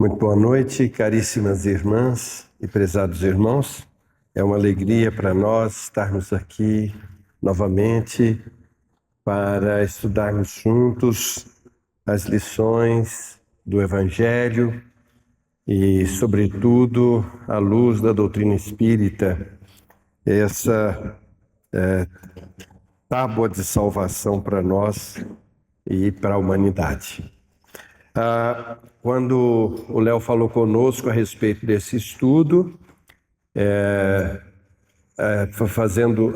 Muito boa noite, caríssimas irmãs e prezados irmãos. É uma alegria para nós estarmos aqui novamente para estudarmos juntos as lições do Evangelho e, sobretudo, à luz da doutrina espírita, essa tábua de salvação para nós e para a humanidade. Quando o Léo falou conosco a respeito desse estudo, fazendo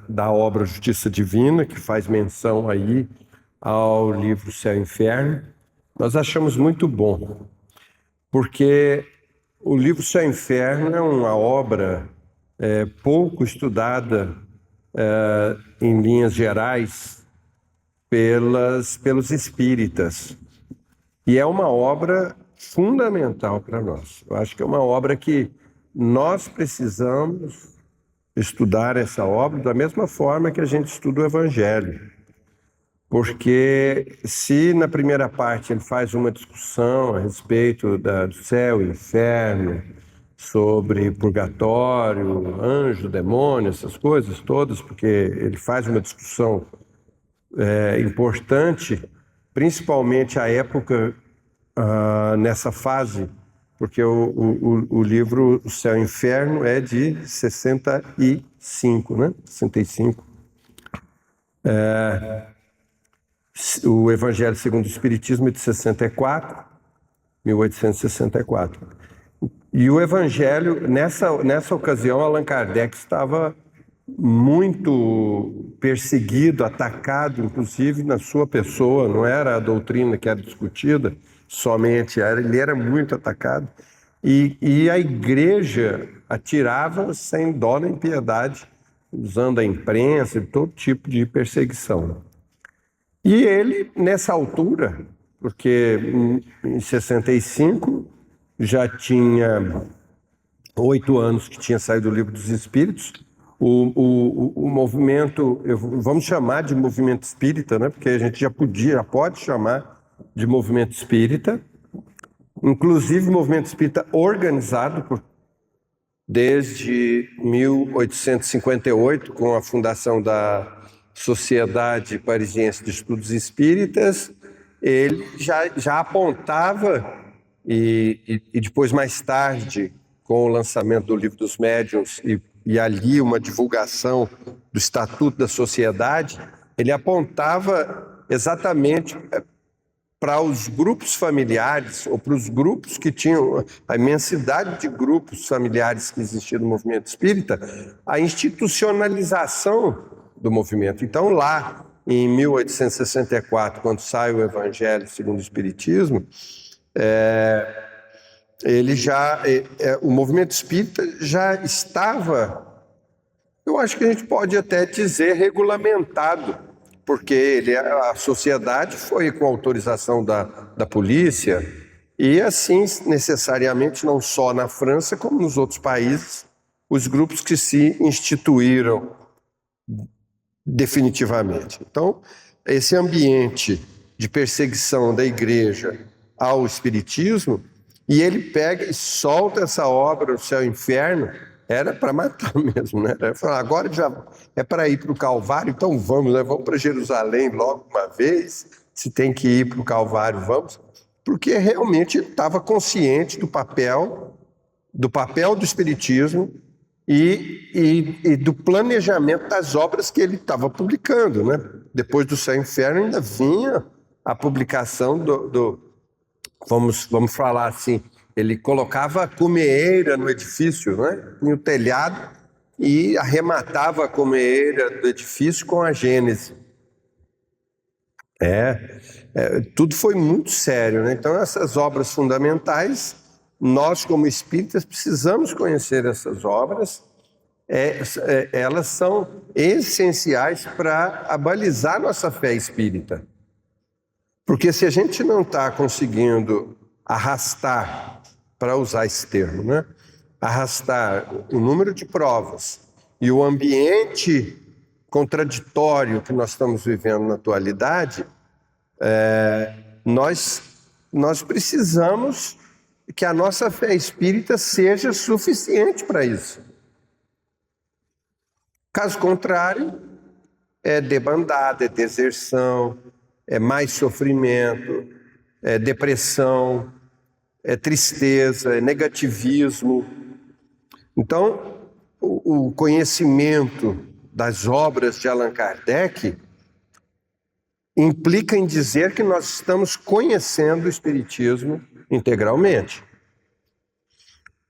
da obra Justiça Divina, que faz menção aí ao livro Céu e Inferno, nós achamos muito bom, porque o livro Céu e Inferno é uma obra pouco estudada em linhas gerais pelos espíritas. E é uma obra fundamental para nós. Eu acho que é uma obra que nós precisamos estudar essa obra da mesma forma que a gente estuda o Evangelho. Porque se na primeira parte ele faz uma discussão a respeito do céu e inferno, sobre purgatório, anjo, demônio, essas coisas todas, porque ele faz uma discussão importante, principalmente a época nessa fase, porque o livro O Céu e o Inferno é de 65, né? 65. O Evangelho segundo o Espiritismo é de 64, 1864. E o Evangelho, nessa ocasião, Allan Kardec estava muito perseguido, atacado, inclusive na sua pessoa. Não era a doutrina que era discutida somente, ele era muito atacado. E a igreja atirava sem dó nem piedade, usando a imprensa e todo tipo de perseguição. E ele, nessa altura, porque em 65 já tinha 8 anos que tinha saído do Livro dos Espíritos, o movimento, vamos chamar de movimento espírita, né? Porque a gente já pode chamar de movimento espírita, inclusive movimento espírita organizado desde 1858, com a fundação da Sociedade Parisiense de Estudos Espíritas. Ele já apontava, e depois, mais tarde, com o lançamento do Livro dos Médiuns e ali uma divulgação do Estatuto da Sociedade, ele apontava exatamente para os grupos familiares, ou para os grupos que tinham a imensidade de grupos familiares que existia no movimento espírita, a institucionalização do movimento. Então, lá em 1864, quando sai o Evangelho segundo o Espiritismo, o movimento espírita já estava, eu acho que a gente pode até dizer, regulamentado, porque a sociedade foi com autorização da polícia, e assim, necessariamente, não só na França, como nos outros países, os grupos que se instituíram definitivamente. Então, esse ambiente de perseguição da igreja ao espiritismo, e ele pega e solta essa obra, O Céu e o Inferno, era para matar mesmo, né? Era falar, agora já é para ir para o Calvário, então vamos, né? Vamos para Jerusalém logo uma vez, se tem que ir para o Calvário, vamos, porque realmente ele estava consciente do papel do Espiritismo e do planejamento das obras que ele estava publicando, né? Depois do Céu e Inferno ainda vinha a publicação vamos falar assim, ele colocava a cumeeira no edifício, né? No telhado, e arrematava a cumeeira do edifício com a Gênese. Tudo foi muito sério, né? Então, essas obras fundamentais, nós como espíritas precisamos conhecer essas obras. Elas são essenciais para abalizar nossa fé espírita. Porque se a gente não está conseguindo arrastar, para usar esse termo, né? Arrastar o número de provas e o ambiente contraditório que nós estamos vivendo na atualidade, nós precisamos que a nossa fé espírita seja suficiente para isso. Caso contrário, é debandada, é deserção, é mais sofrimento, é depressão, é tristeza, é negativismo. Então, o conhecimento das obras de Allan Kardec implica em dizer que nós estamos conhecendo o Espiritismo integralmente.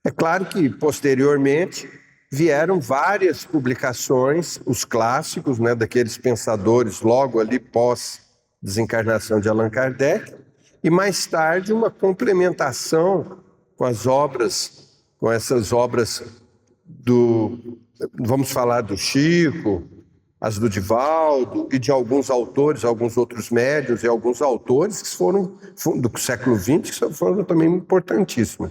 É claro que, posteriormente, vieram várias publicações, os clássicos, né, daqueles pensadores logo ali pós-desencarnação de Allan Kardec, e mais tarde uma complementação com as obras, com essas obras vamos falar do Chico, as do Divaldo e de alguns autores, alguns outros médiuns e alguns autores que foram do século XX, que foram também importantíssimos.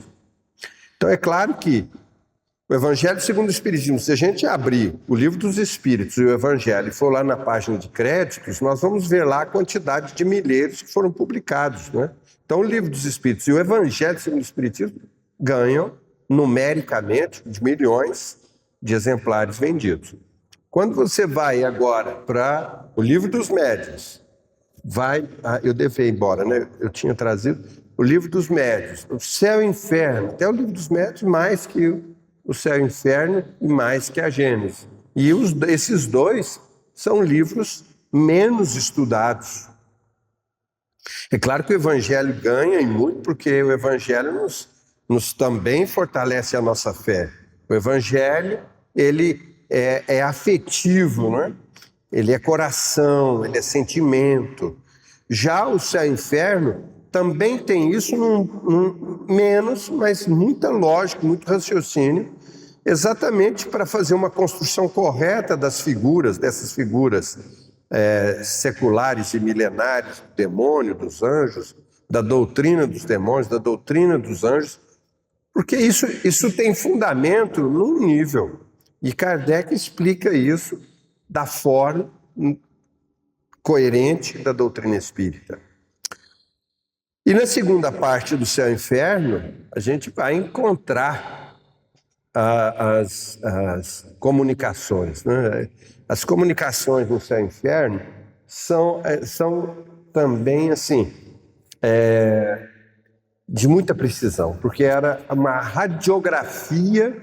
Então é claro que o Evangelho segundo o Espiritismo, se a gente abrir o Livro dos Espíritos e o Evangelho e for lá na página de créditos, nós vamos ver lá a quantidade de milheiros que foram publicados, né? Então o Livro dos Espíritos e o Evangelho segundo o Espiritismo ganham numericamente de milhões de exemplares vendidos. Quando você vai agora para o Livro dos Médiuns, eu devo ir embora, né? Eu tinha trazido o Livro dos Médiuns, o Céu e o Inferno, até o Livro dos Médiuns mais que o Céu e o Inferno e mais que a Gênesis. E esses dois são livros menos estudados. É claro que o Evangelho ganha e muito, porque o Evangelho nos também fortalece a nossa fé. O Evangelho, ele é afetivo, né? Ele é coração, ele é sentimento. Já o Céu e o Inferno também tem isso menos, mas muita lógica, muito raciocínio, exatamente para fazer uma construção correta dessas figuras seculares e milenares, do demônio, dos anjos, da doutrina dos demônios, da doutrina dos anjos, porque isso tem fundamento num nível. E Kardec explica isso da forma coerente da doutrina espírita. E na segunda parte do Céu e Inferno, a gente vai encontrar as comunicações, né? As comunicações no Céu e Inferno são também assim, de muita precisão, porque era uma radiografia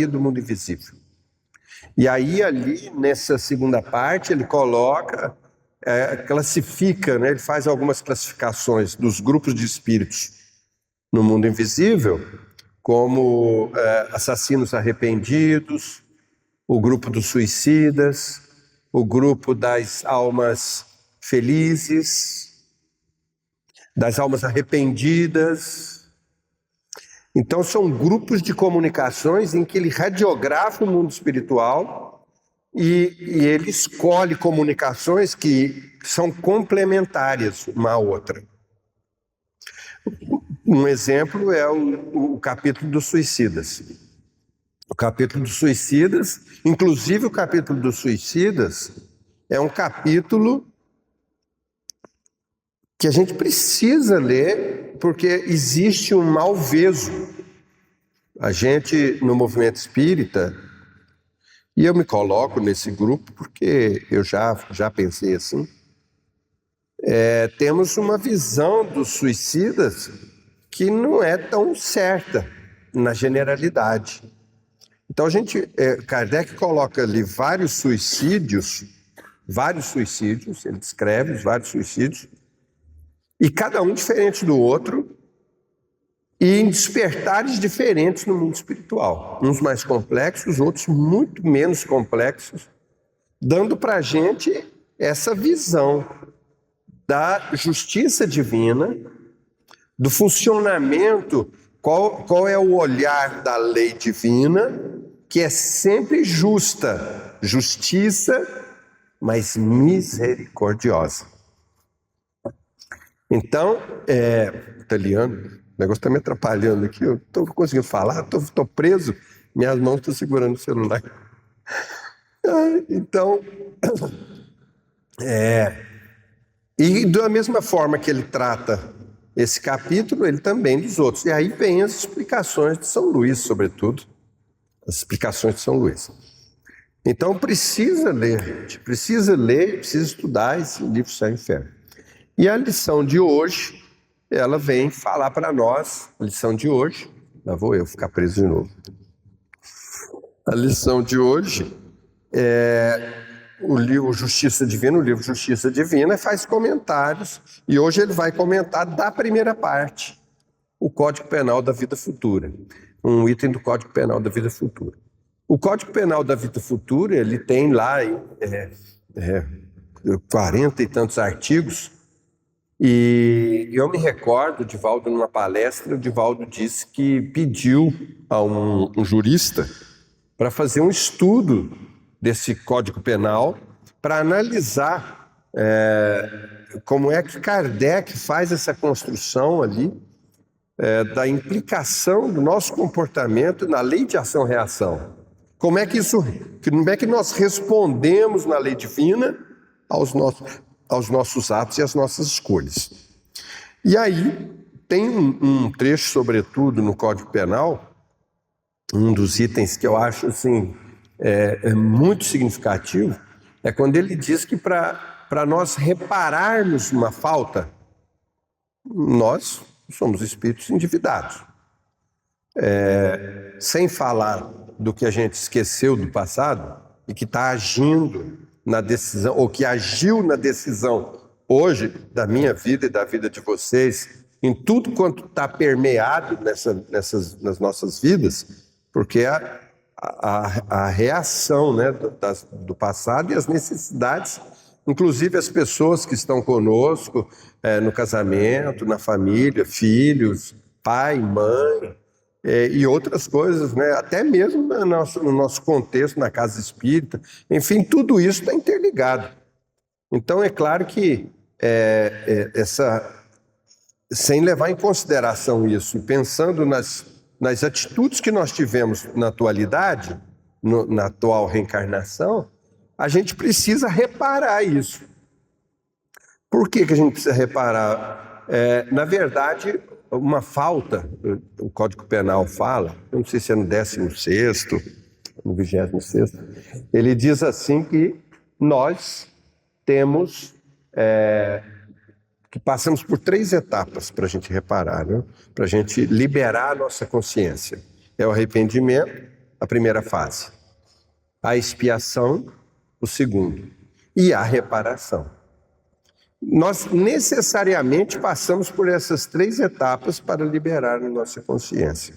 do mundo invisível. E aí ali, nessa segunda parte, ele coloca, classifica, né? Ele faz algumas classificações dos grupos de espíritos no mundo invisível, como assassinos arrependidos, o grupo dos suicidas, o grupo das almas felizes, das almas arrependidas. Então são grupos de comunicações em que ele radiografa o mundo espiritual e ele escolhe comunicações que são complementares uma à outra. Um exemplo é o capítulo dos suicidas. O capítulo dos suicidas, inclusive o capítulo dos suicidas, é um capítulo que a gente precisa ler, porque existe um malveso. A gente, no movimento espírita, e eu me coloco nesse grupo porque eu já pensei assim, temos uma visão dos suicidas que não é tão certa na generalidade. Então Kardec coloca ali vários suicídios, ele descreve os vários suicídios, e cada um diferente do outro, e em despertares diferentes no mundo espiritual. Uns mais complexos, outros muito menos complexos, dando para a gente essa visão da justiça divina, do funcionamento, qual é o olhar da lei divina, que é sempre justiça, mas misericordiosa. Então, italiano, o negócio está me atrapalhando aqui, eu estou conseguindo falar, estou preso, minhas mãos estão segurando o celular. Então, e da mesma forma que ele trata esse capítulo, ele também dos outros. E aí vem as explicações de São Luís, sobretudo, as explicações de São Luís. Então precisa ler, gente, precisa ler, precisa estudar esse livro Céu e Inferno. E a lição de hoje, ela vem falar para nós, a lição de hoje, lá vou eu ficar preso de novo. A lição de hoje é o livro Justiça Divina, o livro Justiça Divina, faz comentários, e hoje ele vai comentar da primeira parte, o Código Penal da Vida Futura, um item do Código Penal da Vida Futura. O Código Penal da Vida Futura, ele tem lá 40 e tantos artigos, e eu me recordo, Divaldo, numa palestra, o Divaldo disse que pediu a um jurista para fazer um estudo desse Código Penal, para analisar como é que Kardec faz essa construção ali, da implicação do nosso comportamento na lei de ação-reação. Como é que nós respondemos na lei divina aos nossos atos e às nossas escolhas. E aí tem um trecho, sobretudo, no Código Penal, um dos itens que eu acho assim, muito significativo, é quando ele diz que para nós repararmos uma falta, nós somos espíritos endividados. Sem falar do que a gente esqueceu do passado e que está agindo na decisão, ou que agiu na decisão hoje da minha vida e da vida de vocês, em tudo quanto está permeado nas nossas vidas, porque a reação, né, do passado e as necessidades, inclusive as pessoas que estão conosco no casamento, na família, filhos, pai, mãe, e outras coisas, né? Até mesmo no nosso contexto, na casa espírita, enfim, tudo isso está interligado. Então é claro que sem levar em consideração isso, e pensando nas atitudes que nós tivemos na atualidade, na atual reencarnação, a gente precisa reparar isso. Por que a gente precisa reparar? Na verdade, uma falta, o Código Penal fala, eu não sei se é no 16º, no 26º, ele diz assim que nós temos, que passamos por 3 etapas para a gente reparar, né? Para a gente liberar a nossa consciência. É o arrependimento, a primeira fase. A expiação, o segundo. E a reparação. Nós necessariamente passamos por essas 3 etapas para liberar a nossa consciência.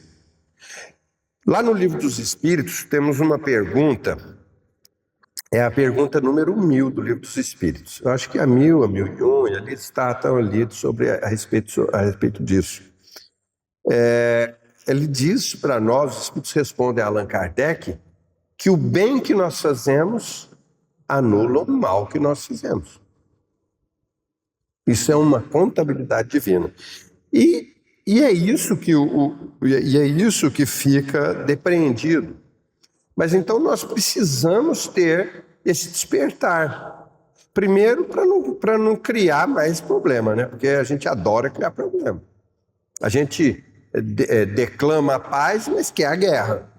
Lá no Livro dos Espíritos temos uma pergunta, é a pergunta número 1000 do Livro dos Espíritos. Eu acho que a 1000, a 1001, e ali estão lidos a respeito disso. Ele diz para nós, os Espíritos respondem a Allan Kardec, que o bem que nós fazemos anula o mal que nós fizemos. Isso é uma contabilidade divina. E é isso que fica depreendido. Mas então nós precisamos ter esse despertar. Primeiro, para não criar mais problema, né? Porque a gente adora criar problema. A gente declama a paz, mas quer a guerra.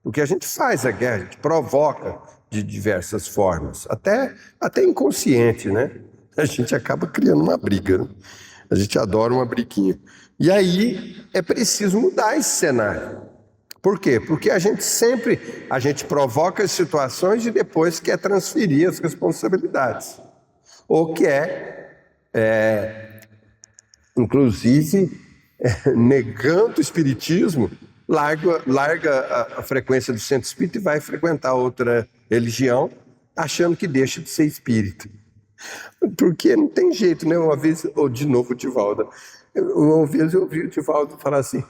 Porque a gente faz a guerra, a gente provoca de diversas formas, até inconsciente, né? A gente acaba criando uma briga, né? A gente adora uma briguinha. E aí é preciso mudar esse cenário. Por quê? Porque a gente provoca as situações e depois quer transferir as responsabilidades. Ou quer, inclusive, negando o espiritismo, larga a frequência do centro espírita e vai frequentar outra religião, achando que deixa de ser espírita. Porque não tem jeito, né? Uma vez, de novo o Divaldo, eu ouvi o Divaldo falar assim,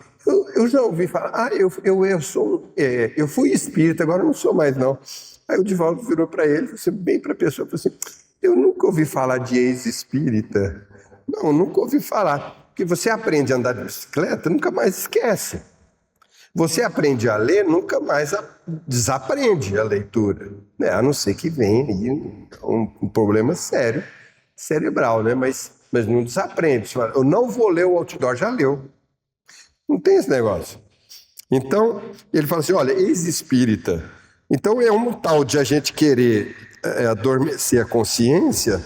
eu já ouvi falar, eu fui espírita, agora não sou mais não. Aí o Divaldo virou para ele, bem para a pessoa, falou assim, eu nunca ouvi falar de ex-espírita. Não, nunca ouvi falar. Porque você aprende a andar de bicicleta, nunca mais esquece. Você aprende a ler, nunca mais desaprende a leitura, né? A não ser que venha aí um problema sério, cerebral, né? Mas mas não desaprende. Você fala, eu não vou ler o outdoor, já leu. Não tem esse negócio. Então, ele fala assim, olha, ex-espírita. Então é um tal de a gente querer adormecer a consciência.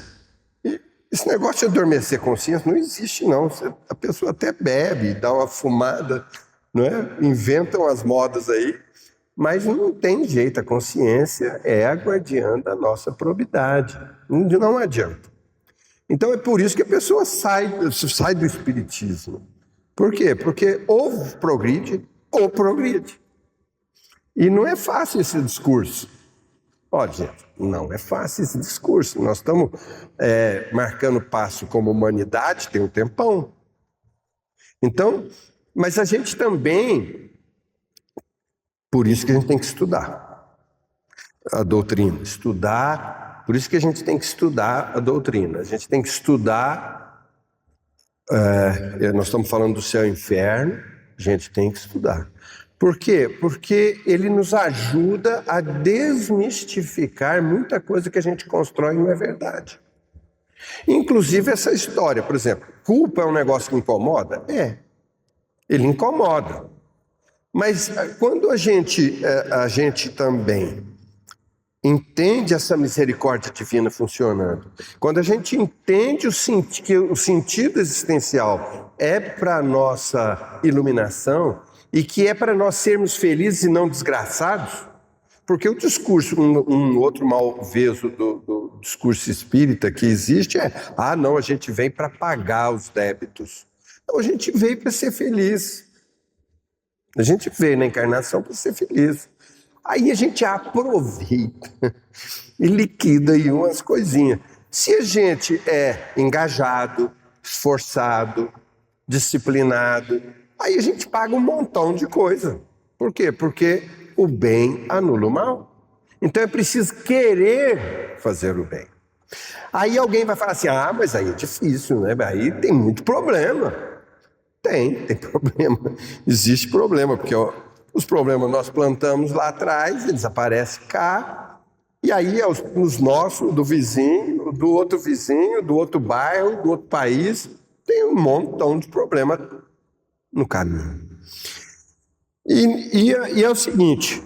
E esse negócio de adormecer a consciência não existe, não. A pessoa até bebe, dá uma fumada, não é? Inventam as modas aí, mas não tem jeito. A consciência é a guardiã da nossa probidade. Não adianta. Então é por isso que a pessoa sai do espiritismo. Por quê? Porque ou progride ou progride. E não é fácil esse discurso. Olha, gente, não é fácil esse discurso. Nós estamos marcando passo como humanidade tem um tempão. Então, mas a gente também, por isso que a gente tem que estudar a doutrina, por isso que a gente tem que estudar a doutrina. A gente tem que estudar, nós estamos falando do céu e inferno, a gente tem que estudar. Por quê? Porque ele nos ajuda a desmistificar muita coisa que a gente constrói e não é verdade. Inclusive essa história, por exemplo, culpa é um negócio que incomoda? Ele incomoda. Mas quando a gente também entende essa misericórdia divina funcionando, quando a gente entende que o sentido existencial é para a nossa iluminação e que é para nós sermos felizes e não desgraçados, porque o discurso, um outro malveso do discurso espírita que existe não, a gente vem para pagar os débitos. Não, a gente veio para ser feliz. A gente veio na encarnação para ser feliz. Aí a gente aproveita e liquida aí umas coisinhas. Se a gente é engajado, esforçado, disciplinado, aí a gente paga um montão de coisa. Por quê? Porque o bem anula o mal. Então é preciso querer fazer o bem. Aí alguém vai falar assim, mas aí é difícil, né? Aí tem muito problema. Tem problema. Existe problema, porque os problemas nós plantamos lá atrás, eles aparecem cá, e aí os nossos, do vizinho, do outro bairro, do outro país, tem um montão de problema no caminho. E é o seguinte,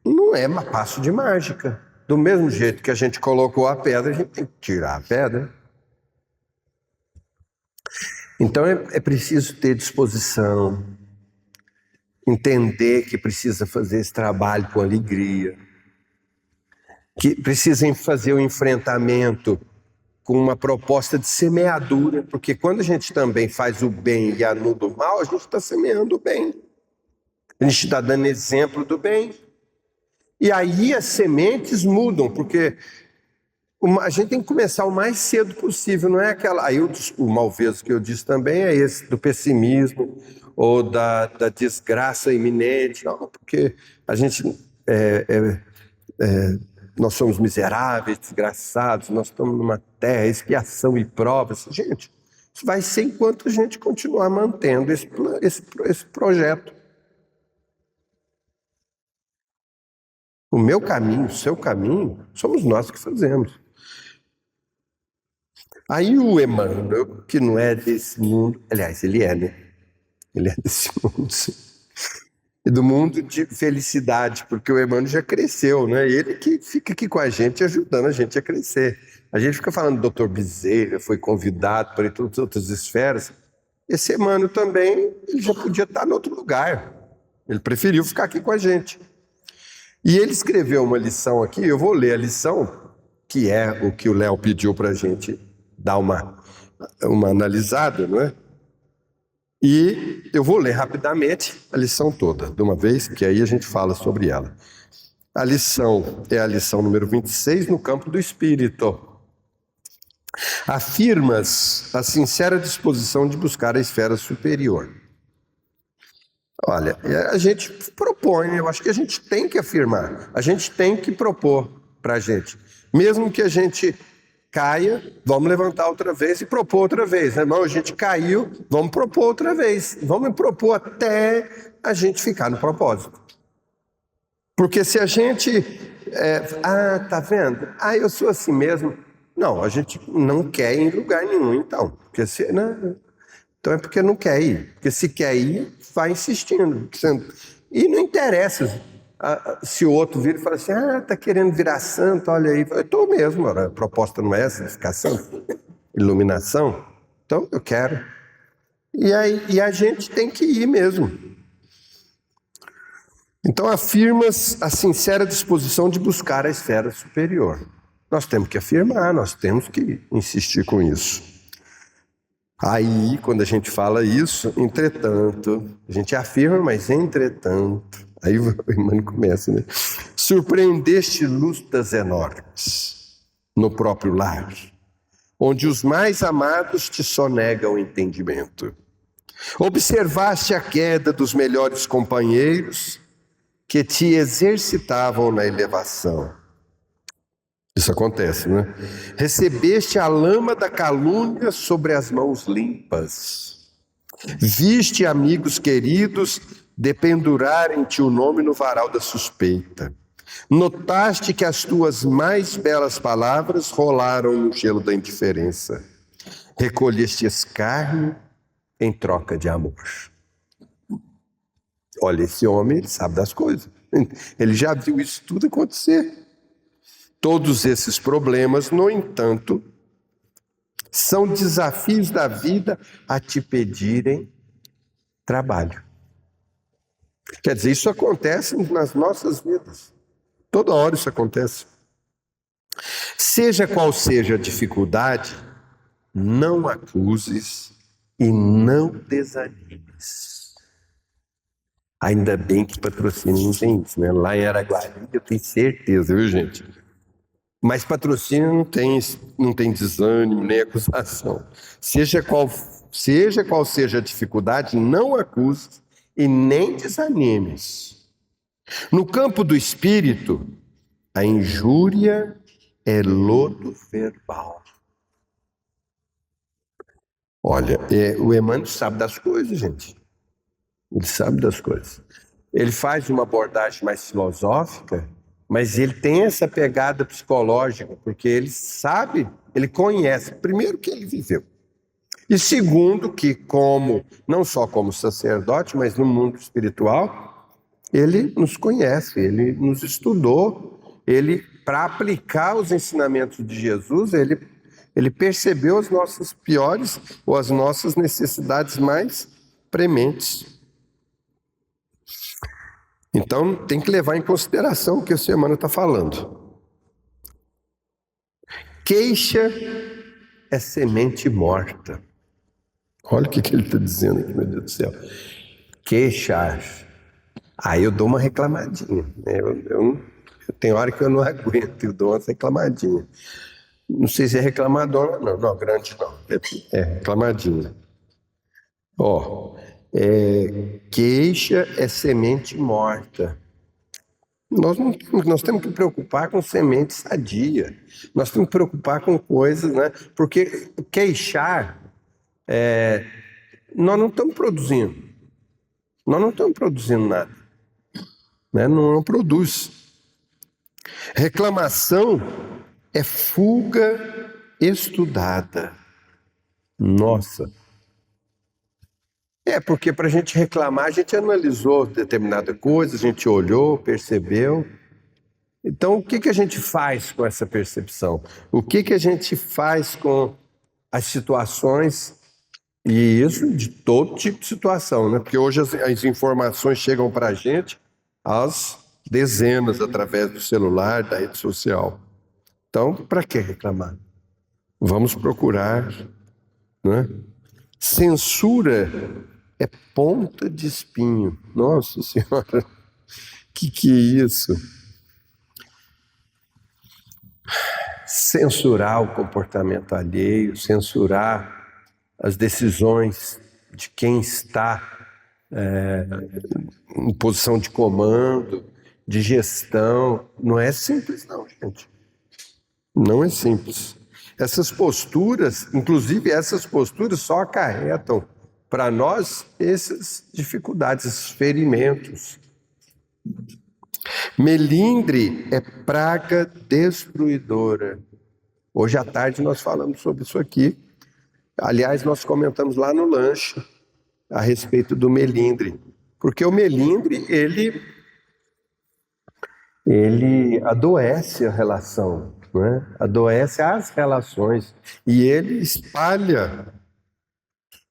não é passo de mágica. Do mesmo jeito que a gente colocou a pedra, a gente tem que tirar a pedra. Então é preciso ter disposição, entender que precisa fazer esse trabalho com alegria, que precisa fazer o enfrentamento com uma proposta de semeadura, porque quando a gente também faz o bem e anula o mal, a gente está semeando o bem. A gente está dando exemplo do bem. E aí as sementes mudam, porque a gente tem que começar o mais cedo possível, não é aquela... Aí o malveso que eu disse também é esse, do pessimismo ou da desgraça iminente, não, porque a gente nós somos miseráveis, desgraçados, nós estamos numa terra, expiação e provas. Gente, isso vai ser enquanto a gente continuar mantendo esse projeto. O meu caminho, o seu caminho, somos nós que fazemos. Aí o Emmanuel, que não é desse mundo, aliás, ele é, né? Ele é desse mundo, sim. E do mundo de felicidade, porque o Emmanuel já cresceu, né? Ele que fica aqui com a gente, ajudando a gente a crescer. A gente fica falando do Dr. Bezerra, foi convidado para ir em todas as outras esferas. Esse Emmanuel também, ele já podia estar em outro lugar. Ele preferiu ficar aqui com a gente. E ele escreveu uma lição aqui, eu vou ler a lição, que é o que o Léo pediu para a gente dar uma analisada, não é? E eu vou ler rapidamente a lição toda, de uma vez, que aí a gente fala sobre ela. A lição é a lição número 26, no campo do espírito. Afirmas a sincera disposição de buscar a esfera superior. Olha, a gente propõe, eu acho que a gente tem que afirmar, a gente tem que propor para a gente. Mesmo que a gente caia, vamos levantar outra vez e propor outra vez. Irmão, a gente caiu, vamos propor outra vez. Vamos propor até a gente ficar no propósito. Porque se a gente... tá vendo? Eu sou assim mesmo. Não, a gente não quer ir em lugar nenhum, então. Porque se, né? Então é porque não quer ir. Porque se quer ir, vai insistindo. E não interessa se o outro vira e fala assim, tá querendo virar santo, olha aí. Eu estou mesmo, a proposta não é essa, ficar santo. Iluminação. Então eu quero. E a gente tem que ir mesmo. Então afirmas a sincera disposição de buscar a esfera superior. Nós temos que afirmar, nós temos que insistir com isso. Aí, quando a gente fala isso, entretanto, a gente afirma, mas entretanto, aí o Emmanuel começa, né? Surpreendeste lutas enormes no próprio lar, onde os mais amados te sonegam o entendimento. Observaste a queda dos melhores companheiros que te exercitavam na elevação. Isso acontece, né? Recebeste a lama da calúnia sobre as mãos limpas. Viste amigos queridos dependurarem-te o nome no varal da suspeita. Notaste que as tuas mais belas palavras rolaram no gelo da indiferença. Recolheste escárnio em troca de amor. Olha, esse homem, ele sabe das coisas. Ele já viu isso tudo acontecer. Todos esses problemas, no entanto, são desafios da vida a te pedirem trabalho. Quer dizer, isso acontece nas nossas vidas. Toda hora isso acontece. Seja qual seja a dificuldade, não acuses e não desanimes. Ainda bem que patrocínio não tem isso, né? Lá em Araguari, eu tenho certeza, viu, gente? Mas patrocínio não tem desânimo nem acusação. Seja qual seja a dificuldade, não acuses e nem desanimes. No campo do espírito, a injúria é lodo verbal. Olha, o Emmanuel sabe das coisas, gente. Ele sabe das coisas. Ele faz uma abordagem mais filosófica, mas ele tem essa pegada psicológica, porque ele sabe, ele conhece, primeiro, que ele viveu. E segundo, que não só como sacerdote, mas no mundo espiritual, ele nos conhece, ele nos estudou, para aplicar os ensinamentos de Jesus, ele percebeu as nossas piores ou as nossas necessidades mais prementes. Então, tem que levar em consideração o que o Emmanuel está falando. Queixa é semente morta. Olha o que ele está dizendo aqui, meu Deus do céu. Queixar. Aí eu dou uma reclamadinha. Né? Eu tenho hora que eu não aguento, eu dou uma reclamadinha. Não sei se é reclamadora, não, grande não. É reclamadinha. Queixa é semente morta. Nós temos que preocupar com semente sadia. Nós temos que preocupar com coisas, né? Porque queixar, nós não estamos produzindo. Nós não estamos produzindo nada. Né? Não produz. Reclamação é fuga estudada. Nossa! Porque para a gente reclamar, a gente analisou determinada coisa, a gente olhou, percebeu. Então, o que a gente faz com essa percepção? O que a gente faz com as situações, e isso de todo tipo de situação, né? Porque hoje as informações chegam para a gente às dezenas, através do celular, da rede social. Então, para que reclamar? Vamos procurar, né? Censura é ponta de espinho. Nossa Senhora, que é isso? Censurar o comportamento alheio, censurar as decisões de quem está em posição de comando, de gestão. Não é simples não, gente. Não é simples. Essas posturas, inclusive essas posturas só acarretam para nós essas dificuldades, esses ferimentos. Melindre é praga destruidora. Hoje à tarde nós falamos sobre isso aqui. Aliás, nós comentamos lá no lanche a respeito do melindre. Porque o melindre, ele adoece a relação, né? Adoece as relações. E ele espalha.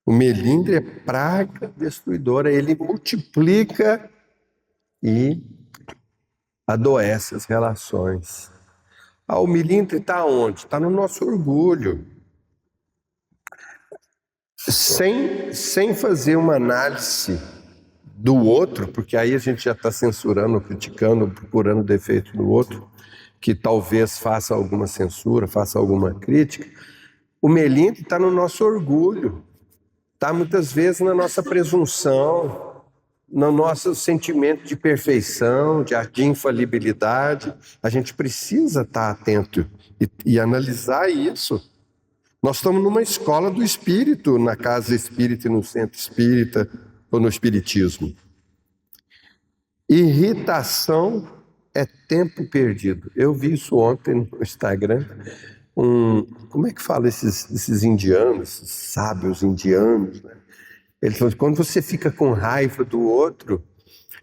O melindre é praga destruidora, ele multiplica e adoece as relações. O melindre está onde? Está no nosso orgulho. Sem fazer uma análise do outro, porque aí a gente já está censurando, criticando, procurando defeito do outro, que talvez faça alguma censura, faça alguma crítica. O melindre está no nosso orgulho, está muitas vezes na nossa presunção, no nosso sentimento de perfeição, de infalibilidade. A gente precisa estar atento e analisar isso. Nós estamos numa escola do espírito, na casa espírita e no centro espírita, ou no espiritismo. Irritação é tempo perdido. Eu vi isso ontem no Instagram. Como é que fala esses indianos, esses sábios indianos, né? Ele falou, quando você fica com raiva do outro,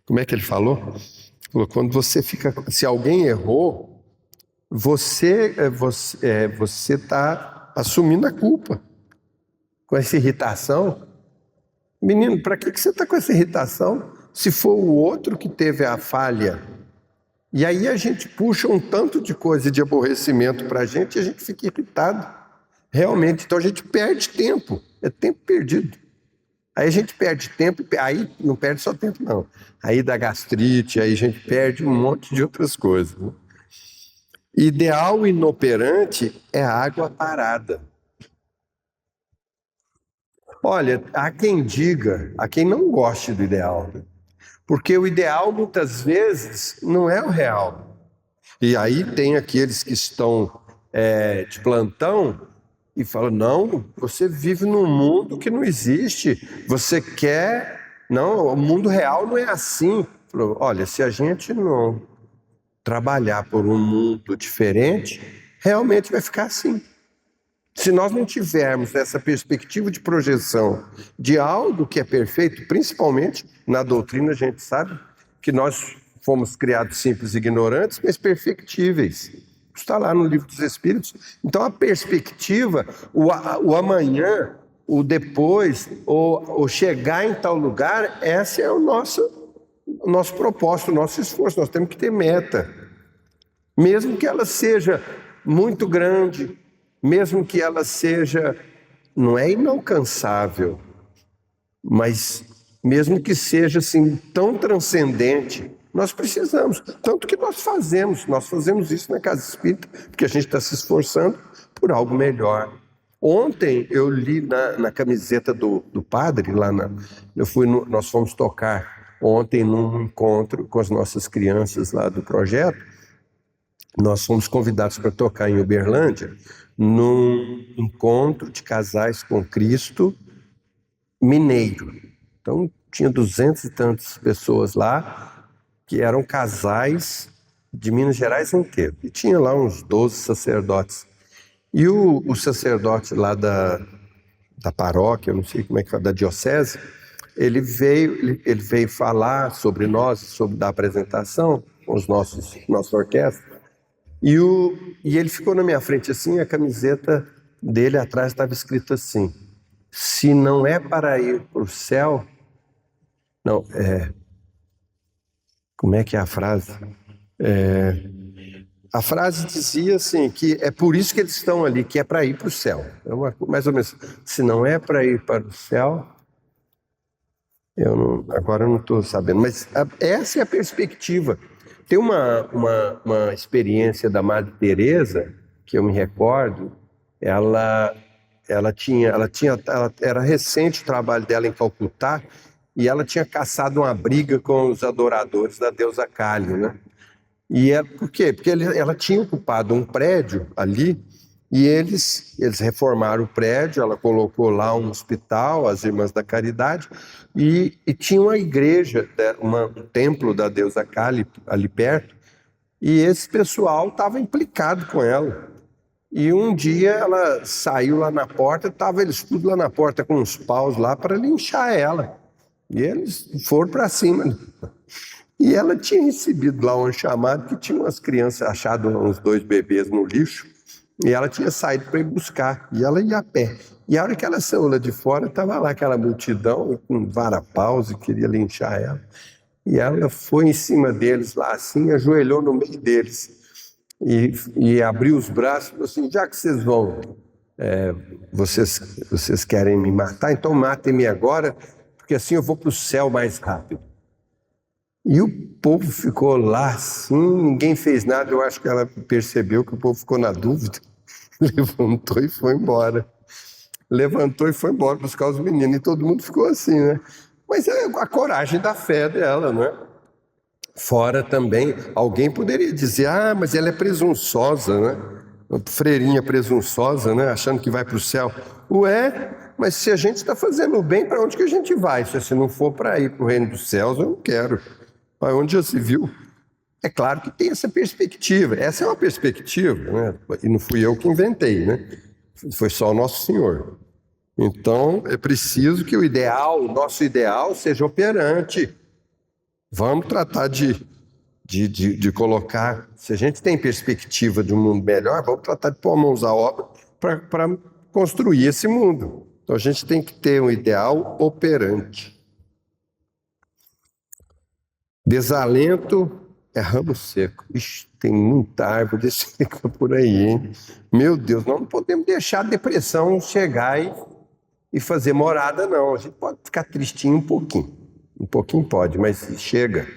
como é que ele falou? Ele falou, quando você fica, se alguém errou, você está assumindo a culpa. Com essa irritação, menino, para que você está com essa irritação? Se for o outro que teve a falha. E aí a gente puxa um tanto de coisa de aborrecimento para a gente fica irritado. Realmente, então a gente perde tempo, é tempo perdido. Aí a gente perde tempo, aí não perde só tempo não. Aí dá gastrite, aí a gente perde um monte de outras coisas, né? Ideal inoperante é água parada. Olha, há quem diga, há quem não goste do ideal, né? Porque o ideal muitas vezes não é o real. E aí tem aqueles que estão de plantão e falam, não, você vive num mundo que não existe, você quer... Não, o mundo real não é assim. Falou, olha, se a gente não trabalhar por um mundo diferente, realmente vai ficar assim. Se nós não tivermos essa perspectiva de projeção de algo que é perfeito, principalmente na doutrina a gente sabe que nós fomos criados simples e ignorantes, mas perfectíveis. Está lá no Livro dos Espíritos. Então a perspectiva, o amanhã, o depois, o chegar em tal lugar, esse é o nosso propósito, o nosso esforço. Nós temos que ter meta. Mesmo que ela seja muito grande, mesmo que ela seja, não é inalcançável, mas mesmo que seja assim tão transcendente, nós precisamos. Tanto que nós fazemos isso na Casa Espírita, porque a gente está se esforçando por algo melhor. Ontem eu li na camiseta do padre, nós fomos tocar ontem num encontro com as nossas crianças lá do projeto. Nós fomos convidados para tocar em Uberlândia, num encontro de casais com Cristo mineiro. Então, tinha 200 e tantas pessoas lá, que eram casais de Minas Gerais inteiro. E tinha lá uns 12 sacerdotes. E o sacerdote lá da paróquia, eu não sei como é que fala, da diocese, ele veio falar sobre nós, sobre dar apresentação com nossa orquestra. E ele ficou na minha frente assim, a camiseta dele atrás estava escrito assim, se não é para ir para o céu, não, como é que é a frase? A frase dizia assim, que é por isso que eles estão ali, que é para ir para o céu. Mais ou menos, se não é para ir para o céu, agora eu não estou sabendo, mas essa é a perspectiva. Tem uma experiência da Madre Teresa que eu me recordo. Ela era recente o trabalho dela em Calcutá e ela tinha caçado uma briga com os adoradores da deusa Kali, né? Por quê? Porque ela tinha ocupado um prédio ali e eles reformaram o prédio, ela colocou lá um hospital, as Irmãs da Caridade, e tinha uma igreja, um templo da deusa Kali ali perto, e esse pessoal estava implicado com ela. E um dia ela saiu lá na porta, estavam eles tudo lá na porta com uns paus lá para linchar ela. E eles foram para cima. E ela tinha recebido lá um chamado que tinha umas crianças achado uns 2 bebês no lixo. E ela tinha saído para ir buscar. E ela ia a pé. E a hora que ela saiu lá de fora, estava lá aquela multidão com vara-paus e queria linchar ela. E ela foi em cima deles lá assim, ajoelhou no meio deles. E abriu os braços e falou assim: já que vocês vão, vocês querem me matar, então matem-me agora, porque assim eu vou para o céu mais rápido. E o povo ficou lá assim, ninguém fez nada. Eu acho que ela percebeu que o povo ficou na dúvida, levantou e foi embora. Levantou e foi embora buscar os meninos, e todo mundo ficou assim, né? Mas é a coragem da fé dela, né? Fora também, alguém poderia dizer: ah, mas ela é presunçosa, né? Uma freirinha presunçosa, né? Achando que vai para o céu. Ué, mas se a gente está fazendo o bem, para onde que a gente vai? Se não for para ir para o reino dos céus, eu não quero. Mas onde já se viu? É claro que tem essa perspectiva. Essa é uma perspectiva, né? E não fui eu que inventei, né? Foi só o nosso Senhor. Então, é preciso que o nosso ideal, seja operante. Vamos tratar de colocar, se a gente tem perspectiva de um mundo melhor, vamos tratar de pôr mãos à obra para construir esse mundo. Então a gente tem que ter um ideal operante. Desalento é ramo seco. Ixi, tem muita árvore seca por aí, hein? Meu Deus, nós não podemos deixar a depressão chegar e fazer morada, não. A gente pode ficar tristinho um pouquinho. Um pouquinho pode, mas chega.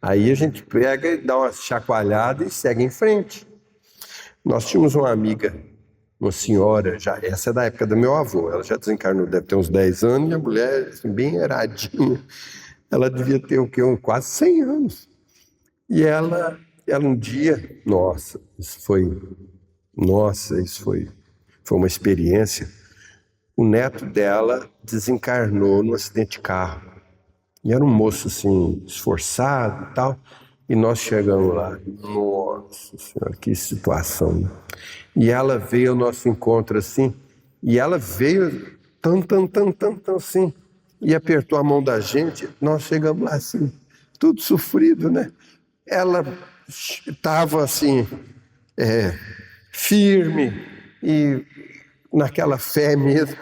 Aí a gente pega e dá uma chacoalhada e segue em frente. Nós tínhamos uma amiga, uma senhora, essa é da época do meu avô, ela já desencarnou, deve ter uns 10 anos, e a mulher, assim, bem eradinha, ela devia ter o quê? Quase 100 anos. E ela um dia, foi uma experiência. O neto dela desencarnou num acidente de carro. E era um moço, assim, esforçado e tal. E nós chegamos lá. Nossa Senhora, que situação, né? E ela veio ao nosso encontro, assim. E ela veio tão, assim. E apertou a mão da gente. Nós chegamos lá, assim, tudo sofrido, né? Ela estava, assim, firme e naquela fé mesmo.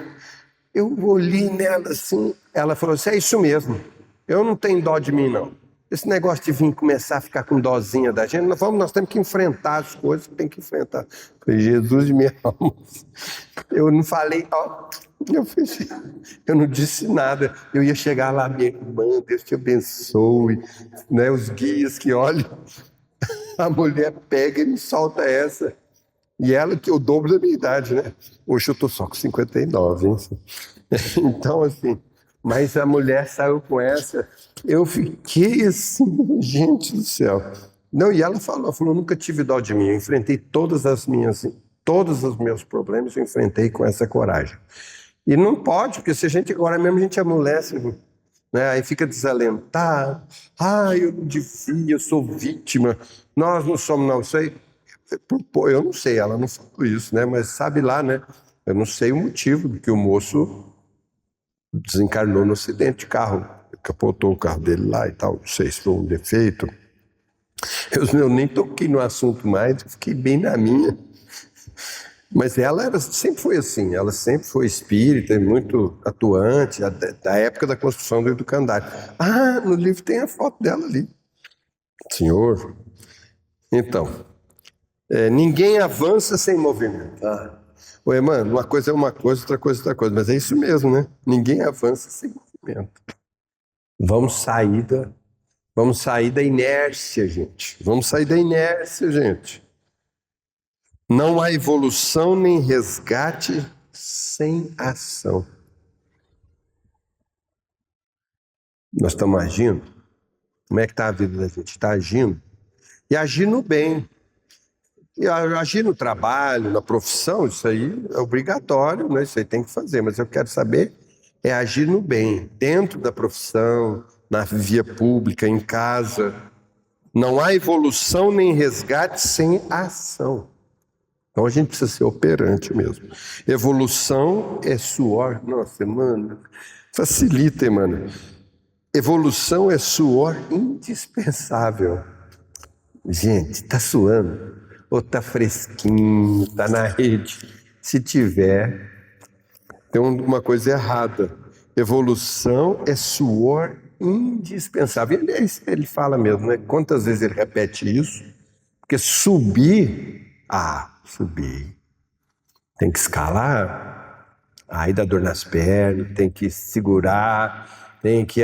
Eu olhei nela assim, ela falou assim: é isso mesmo, eu não tenho dó de mim, não. Esse negócio de vir começar a ficar com dózinha da gente, nós temos que enfrentar as coisas que tem que enfrentar. Eu falei: Jesus de minha alma. Eu não falei, eu não disse nada. Eu ia chegar lá: minha irmã, Deus te abençoe, né? Os guias que olham, a mulher pega e me solta essa. E ela que é o dobro da minha idade, né? Hoje eu tô só com 59, hein? Então, assim, mas a mulher saiu com essa. Eu fiquei assim, gente do céu. Não, e ela falou, nunca tive dó de mim. Eu enfrentei todos os meus problemas, eu enfrentei com essa coragem. E não pode, porque se a gente agora mesmo a gente amolece, né? Aí fica desalentado. Eu não devia, eu sou vítima. Nós não somos, não. Isso aí, eu não sei, ela não falou isso, né? Mas sabe lá, né? Eu não sei o motivo do que o moço desencarnou no acidente de carro, capotou o carro dele lá e tal. Não sei se foi um defeito. Eu nem toquei no assunto mais, fiquei bem na minha. Mas ela sempre foi assim, ela sempre foi espírita, muito atuante, da época da construção do educandário. No livro tem a foto dela ali. Senhor. Então, ninguém avança sem movimento. Ué, mano, uma coisa é uma coisa, outra coisa é outra coisa. Mas é isso mesmo, né? Ninguém avança sem movimento. Vamos sair da inércia, gente. Vamos sair da inércia, gente. Não há evolução nem resgate sem ação. Nós estamos agindo? Como é que está a vida da gente? Está agindo? E agindo bem. E agir no trabalho, na profissão, isso aí é obrigatório, né? Isso aí tem que fazer. Mas eu quero saber agir no bem, dentro da profissão, na via pública, em casa. Não há evolução nem resgate sem ação. Então a gente precisa ser operante mesmo. Evolução é suor. Nossa, mano, facilita, mano. Evolução é suor indispensável. Gente, tá suando? Ou tá fresquinho, tá na rede? Se tiver, tem uma coisa errada. Evolução é suor indispensável. Ele fala mesmo, né? Quantas vezes ele repete isso? Porque subir. Tem que escalar, aí dá dor nas pernas, tem que segurar, tem que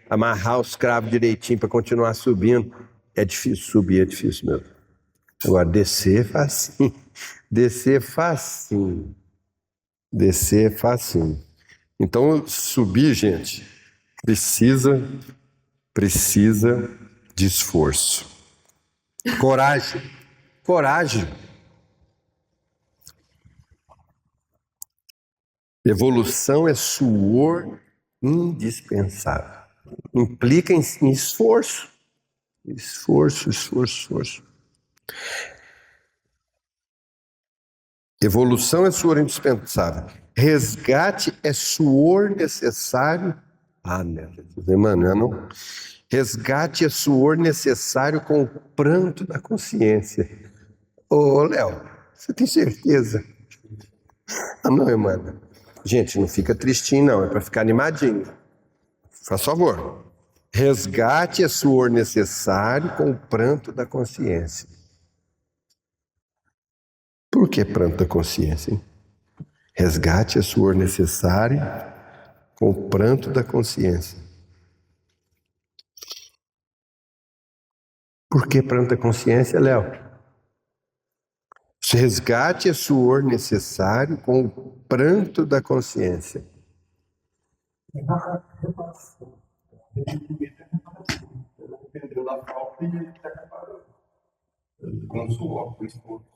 amarrar os cravos direitinho para continuar subindo. É difícil subir, é difícil mesmo. Agora, descer é facinho. Descer é facinho. Descer é facinho. Então, subir, gente, precisa de esforço. Coragem. Coragem. Evolução é suor indispensável. Implica em esforço. Esforço. Evolução é suor indispensável. Resgate é suor necessário. Meu Deus, Emmanuel, não. Resgate é suor necessário com o pranto da consciência. Ô, Léo, você tem certeza? Não, Emmanuel. Gente, não fica tristinho, não. É para ficar animadinho. Faz favor. Resgate é suor necessário com o pranto da consciência. Por que pranto da consciência, hein? Resgate é suor necessário com o pranto da consciência. Por que pranto da consciência, Léo? Resgate é suor necessário com o pranto da consciência. Dependeu da falta e ele acaba com suor, com esforço.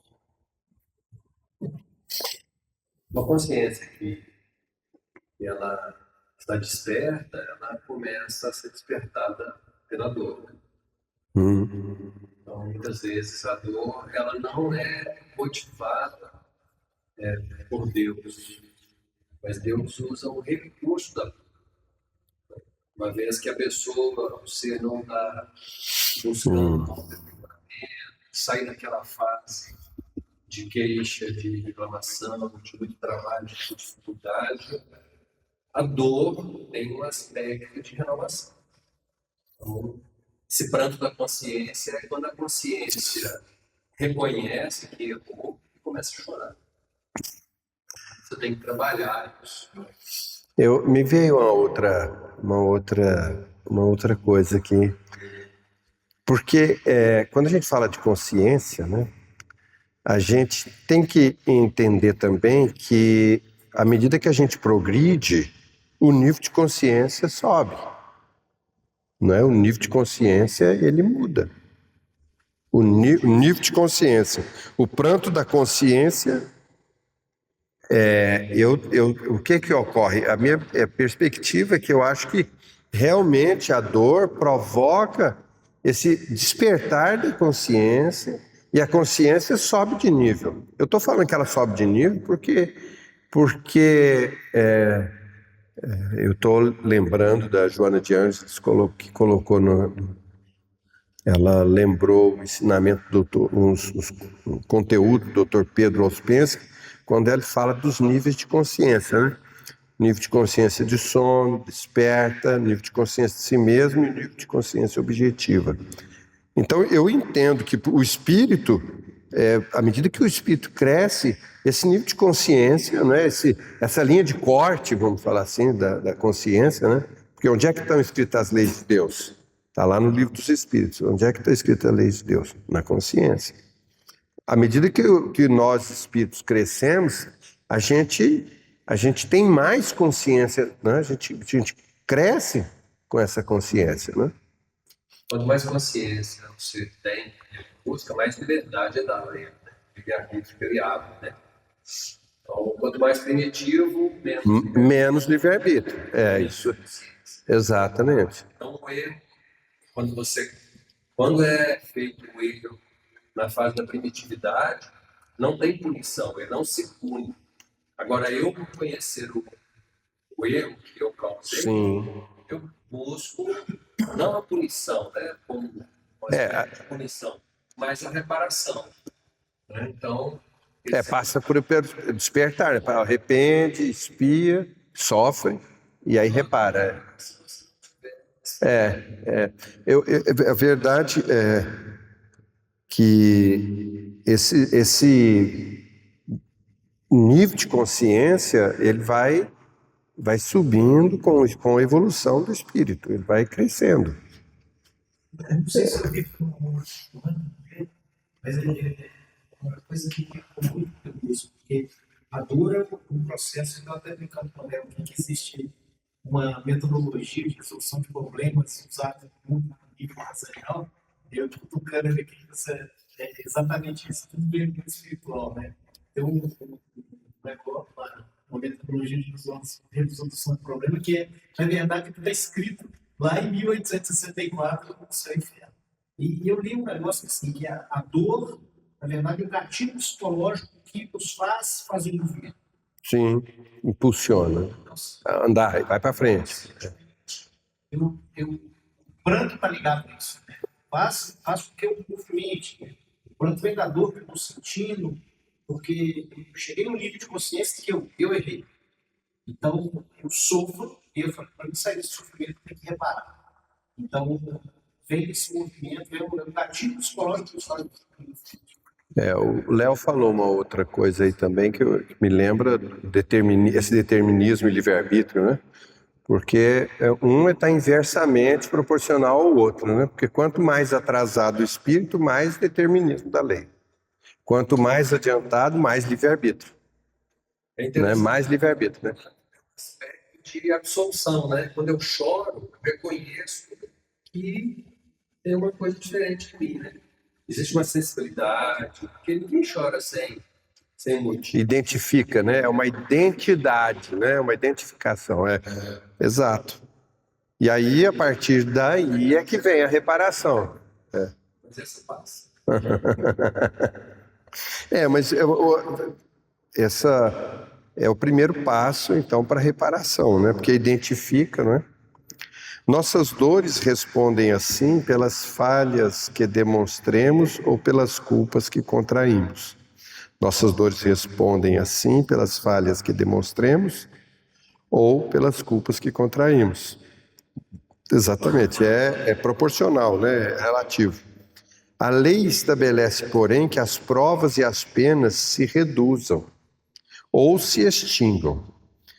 Uma consciência que ela está desperta, ela começa a ser despertada pela dor. Então, muitas vezes a dor ela não é motivada por Deus, mas Deus usa o recurso da dor. Uma vez que a pessoa, o ser não está buscando sair daquela fase de queixa, de reclamação, de muito trabalho, de dificuldade, a dor tem um aspecto de renovação. Então, esse pranto da consciência é quando a consciência reconhece que errou e começa a chorar. Você tem que trabalhar isso. Me veio uma outra coisa aqui. Porque quando a gente fala de consciência, né, a gente tem que entender também que, à medida que a gente progride, o nível de consciência sobe. Não é? O nível de consciência, ele muda. O nível de consciência. O pranto da consciência, o que ocorre? A minha perspectiva é que eu acho que realmente a dor provoca esse despertar da consciência e a consciência sobe de nível. Eu estou falando que ela sobe de nível porque eu estou lembrando da Joana de Ângeles, que colocou ela lembrou o ensinamento um conteúdo do Dr. Pedro Ouspensky, quando ele fala dos níveis de consciência, né? Nível de consciência de sono, desperta, nível de consciência de si mesmo e nível de consciência objetiva. Então, eu entendo que o espírito, à medida que o espírito cresce, esse nível de consciência, né, essa linha de corte, vamos falar assim, da consciência, né? Porque onde é que estão escritas as leis de Deus? Está lá no livro dos Espíritos. Onde é que está escrita a lei de Deus? Na consciência. À medida que nós, espíritos, crescemos, a gente tem mais consciência, né? A gente cresce com essa consciência, né? Quanto mais consciência você tem, busca mais liberdade é dada, né? Livre-arbítrio criado, né? Então, quanto mais primitivo, menos livre-arbítrio. É isso. Exatamente. Então, o erro, quando é feito o erro na fase da primitividade, Não tem punição, ele não se pune. Agora, eu, por conhecer o erro que eu causei, Sim. eu busco não a punição, né, como uma espécie de punição, mas a reparação. Né? Então, Passa por despertar, né? Arrepende, espia, sofre e aí repara. A verdade é que esse nível de consciência ele vai subindo com a evolução do espírito, ele vai crescendo. Eu não sei se eu vi mas é uma coisa que ficou muito isso, porque a dor é um processo, eu até brincando com o Léo, que existe uma metodologia de resolução de problemas usada muito no nível empresarial. Eu estou tocando aqui, é exatamente isso, tudo bem muito espiritual, né? Tem um negócio, uma metodologia de resolução de problema que na verdade, está escrito lá em 1864 no Céu e Inferno. E eu li um negócio assim, que a dor, na verdade, é um gatilho psicológico que nos faz fazer movimento. Sim, impulsiona. Andar, vai para frente. O pranto está ligado a isso. Né? Faz com que eu movimente. Né? O pranto vem da dor que eu estou sentindo, porque eu cheguei num nível de consciência que eu errei. Então, eu sofro, e eu falo, para mim sair desse sofrimento, tem que reparar. Então, vem esse movimento, é um gatilho psicológico que faz. O Léo falou uma outra coisa aí também que me lembra esse determinismo e livre-arbítrio, né? Porque um está inversamente proporcional ao outro, né? Porque quanto mais atrasado o espírito, mais determinismo da lei. Quanto mais adiantado, mais livre-arbítrio. Né? Mais livre-arbítrio, né? Aspecto de absolução, né? Quando eu choro, eu reconheço que tem uma coisa diferente de mim, né? Existe uma sensibilidade, porque ninguém chora sem motivo. Identifica, né? É uma identidade, né? Uma identificação, exato. E aí, a partir daí é que vem a reparação. Mas essa passa. Mas essa é o primeiro passo, então, para a reparação, né? Porque identifica, né? Nossas dores respondem assim pelas falhas que demonstremos ou pelas culpas que contraímos. Nossas dores respondem assim pelas falhas que demonstremos ou pelas culpas que contraímos. Exatamente, é proporcional, né? É relativo. A lei estabelece, porém, que as provas e as penas se reduzam ou se extingam,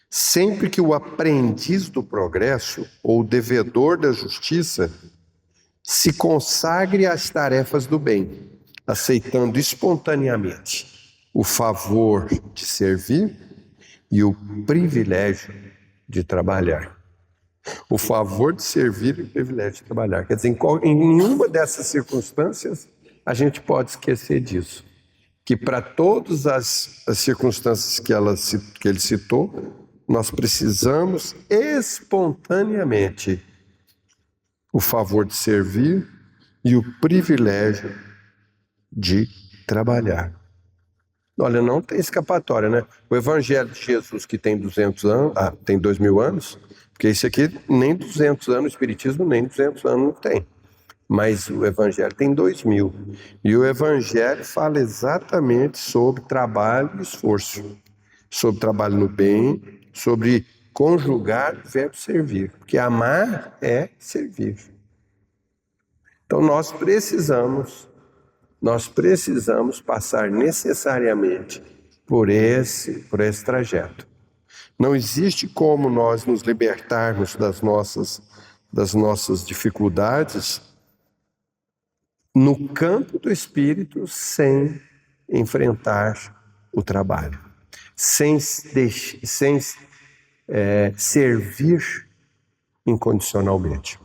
sempre que o aprendiz do progresso ou o devedor da justiça se consagre às tarefas do bem, aceitando espontaneamente o favor de servir e o privilégio de trabalhar. O favor de servir e o privilégio de trabalhar. Quer dizer, em nenhuma dessas circunstâncias a gente pode esquecer disso. Que para todas as circunstâncias que ele citou, nós precisamos espontaneamente o favor de servir e o privilégio de trabalhar. Olha, não tem escapatória, né? O Evangelho de Jesus, que tem 200 anos, tem 2000 anos, porque esse aqui nem 200 anos, o Espiritismo nem 200 anos não tem. Mas o Evangelho tem 2000. E o Evangelho fala exatamente sobre trabalho e esforço, sobre trabalho no bem, sobre conjugar o verbo servir, porque amar é servir. Então nós precisamos passar necessariamente por esse trajeto. Não existe como nós nos libertarmos das nossas dificuldades no campo do espírito sem enfrentar o trabalho, sem servir incondicionalmente.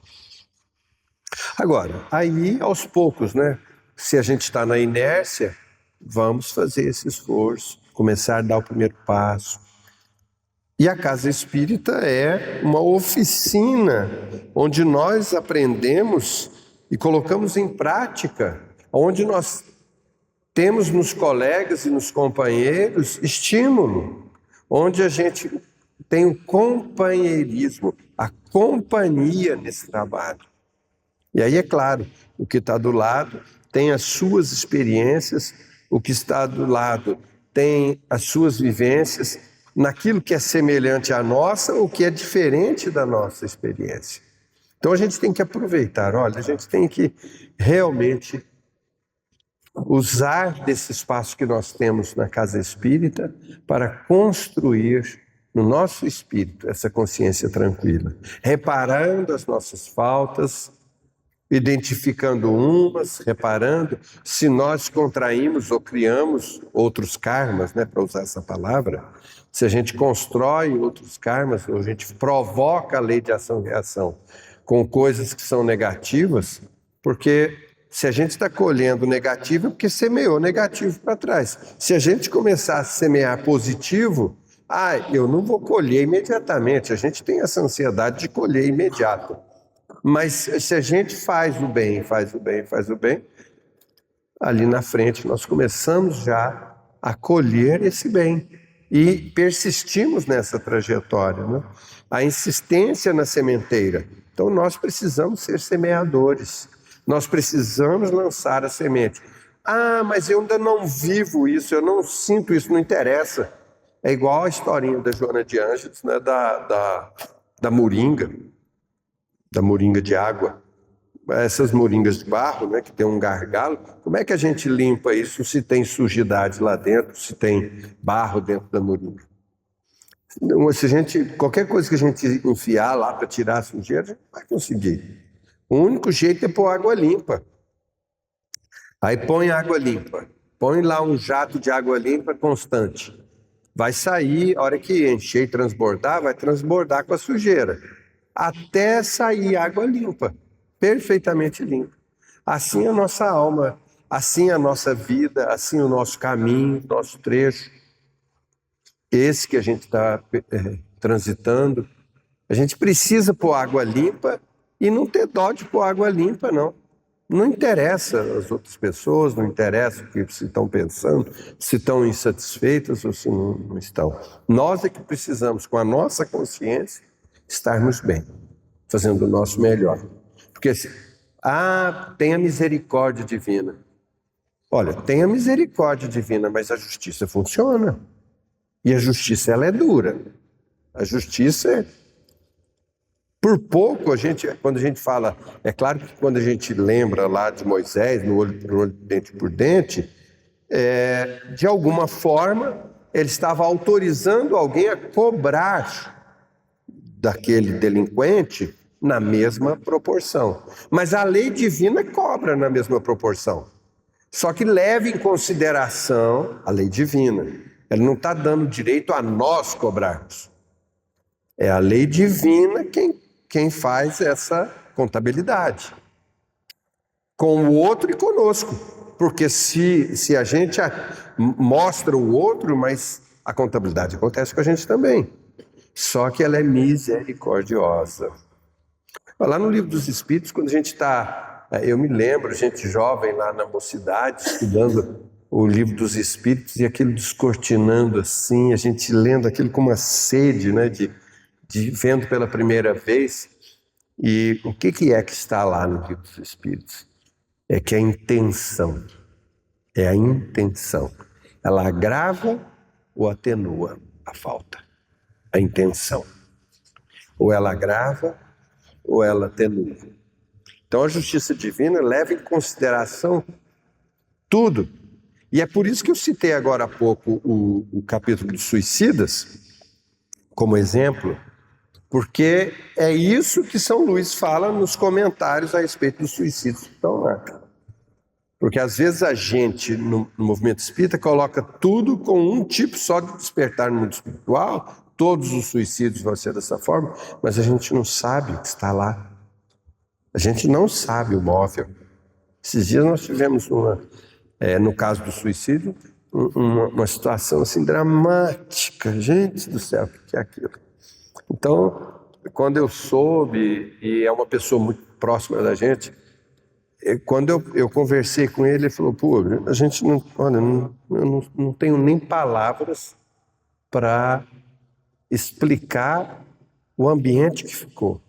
Agora, aí aos poucos, né? Se a gente está na inércia, vamos fazer esse esforço, começar a dar o primeiro passo. E a Casa Espírita é uma oficina onde nós aprendemos e colocamos em prática, onde nós temos nos colegas e nos companheiros estímulo, onde a gente tem o companheirismo, a companhia nesse trabalho. E aí, é claro, o que está do lado tem as suas experiências, o que está do lado tem as suas vivências, naquilo que é semelhante à nossa ou que é diferente da nossa experiência. Então a gente tem que aproveitar, olha, a gente tem que realmente usar desse espaço que nós temos na casa espírita para construir no nosso espírito essa consciência tranquila, reparando as nossas faltas, identificando umas, reparando se nós contraímos ou criamos outros karmas, né, para usar essa palavra, se a gente constrói outros karmas, ou a gente provoca a lei de ação e reação com coisas que são negativas, porque se a gente está colhendo negativo é porque semeou negativo para trás. Se a gente começar a semear positivo, eu não vou colher imediatamente, a gente tem essa ansiedade de colher imediato. Mas se a gente faz o bem, ali na frente nós começamos já a colher esse bem e persistimos nessa trajetória, né? A insistência na sementeira. Então nós precisamos ser semeadores, nós precisamos lançar a semente. Mas eu ainda não vivo isso, eu não sinto isso, não interessa. É igual a historinha da Joana de Ângeles, né? da moringa de água. Essas moringas de barro, né, que tem um gargalo, como é que a gente limpa isso se tem sujidade lá dentro, se tem barro dentro da moringa? Qualquer coisa que a gente enfiar lá para tirar a sujeira, a gente vai conseguir. O único jeito é pôr água limpa. Aí põe água limpa, põe lá um jato de água limpa constante. Vai sair, a hora que encher e transbordar, vai transbordar com a sujeira, até sair água limpa, perfeitamente limpa. Assim a nossa alma, assim a nossa vida, assim o nosso caminho, nosso trecho, esse que a gente está transitando. A gente precisa pôr água limpa e não ter dó de pôr água limpa, não. Não interessa as outras pessoas, não interessa o que se estão pensando, se estão insatisfeitas ou se não estão. Nós é que precisamos, com a nossa consciência, estarmos bem, fazendo o nosso melhor. Porque tem a misericórdia divina. Olha, tem a misericórdia divina, mas a justiça funciona. E a justiça, ela é dura. A justiça por pouco, quando a gente fala, é claro que quando a gente lembra lá de Moisés, no olho por olho, dente por dente, de alguma forma, ele estava autorizando alguém a cobrar daquele delinquente na mesma proporção. Mas a lei divina cobra na mesma proporção. Só que leve em consideração a lei divina. Ela não está dando direito a nós cobrarmos. É a lei divina quem faz essa contabilidade. Com o outro e conosco. Porque se a gente mostra o outro, mas a contabilidade acontece com a gente também. Só que ela é misericordiosa. Lá no Livro dos Espíritos, quando a gente está... Eu me lembro, gente jovem lá na mocidade, estudando o Livro dos Espíritos, e aquilo descortinando assim, a gente lendo aquilo com uma sede, né, de vendo pela primeira vez. E o que é que está lá no Livro dos Espíritos? É que a intenção, ela agrava ou atenua a falta. A intenção. Ou ela agrava, ou ela atenua. Então a justiça divina leva em consideração tudo. E é por isso que eu citei agora há pouco o capítulo dos suicidas, como exemplo, porque é isso que São Luís fala nos comentários a respeito dos suicídios que estão lá. Porque às vezes a gente, no movimento espírita, coloca tudo com um tipo só de despertar no mundo espiritual. Todos os suicídios vão ser dessa forma, mas a gente não sabe o que está lá. A gente não sabe o móvel. Esses dias nós tivemos no caso do suicídio, uma situação assim dramática. Gente do céu, o que é aquilo? Então, quando eu soube, e é uma pessoa muito próxima da gente, quando eu conversei com ele, ele falou, pô, a gente não, olha, eu não tenho nem palavras para explicar o ambiente que ficou,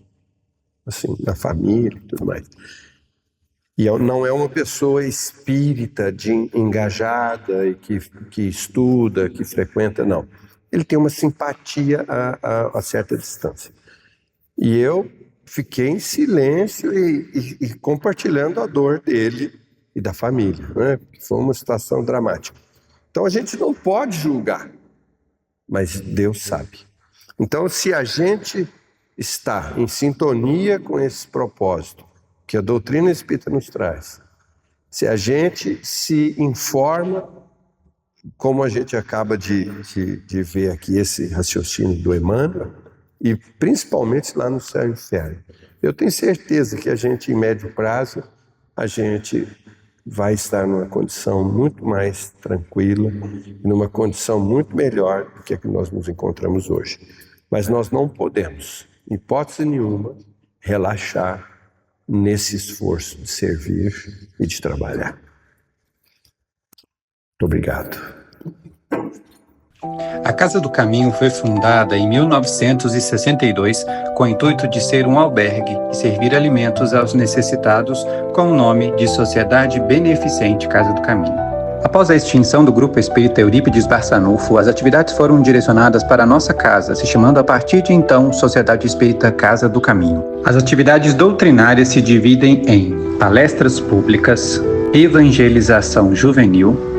assim, da família e tudo mais. E não é uma pessoa espírita, engajada, e que estuda, que frequenta, não. Ele tem uma simpatia a certa distância. E eu fiquei em silêncio e compartilhando a dor dele e da família, né? Foi uma situação dramática. Então a gente não pode julgar, mas Deus sabe. Então, se a gente está em sintonia com esse propósito que a doutrina espírita nos traz, se a gente se informa, como a gente acaba de ver aqui esse raciocínio do Emmanuel, e principalmente lá no céu e inferno, eu tenho certeza que a gente, em médio prazo, a gente vai estar numa condição muito mais tranquila, numa condição muito melhor do que a que nós nos encontramos hoje. Mas nós não podemos, em hipótese nenhuma, relaxar nesse esforço de servir e de trabalhar. Muito obrigado. A Casa do Caminho foi fundada em 1962 com o intuito de ser um albergue e servir alimentos aos necessitados com o nome de Sociedade Beneficente Casa do Caminho. Após a extinção do Grupo Espírita Eurípides Barçanufo, as atividades foram direcionadas para a nossa casa, se chamando a partir de então Sociedade Espírita Casa do Caminho. As atividades doutrinárias se dividem em palestras públicas, evangelização juvenil,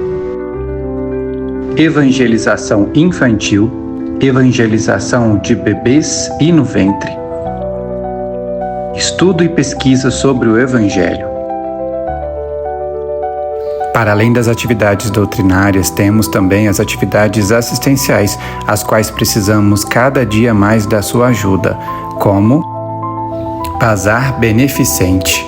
evangelização infantil, evangelização de bebês e no ventre, estudo e pesquisa sobre o Evangelho. Para além das atividades doutrinárias, temos também as atividades assistenciais, as quais precisamos cada dia mais da sua ajuda, como Bazar Beneficente,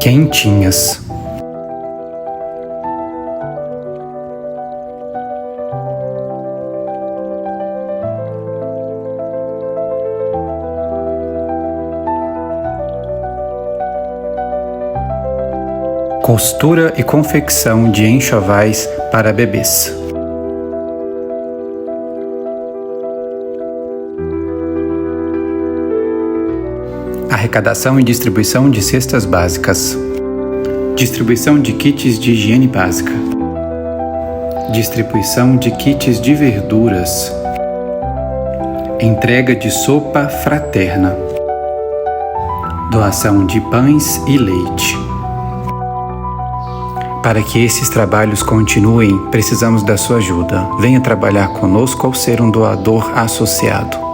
Quentinhas, costura e confecção de enxovais para bebês. Arrecadação e distribuição de cestas básicas. Distribuição de kits de higiene básica. Distribuição de kits de verduras. Entrega de sopa fraterna. Doação de pães e leite. Para que esses trabalhos continuem, precisamos da sua ajuda. Venha trabalhar conosco ao ser um doador associado.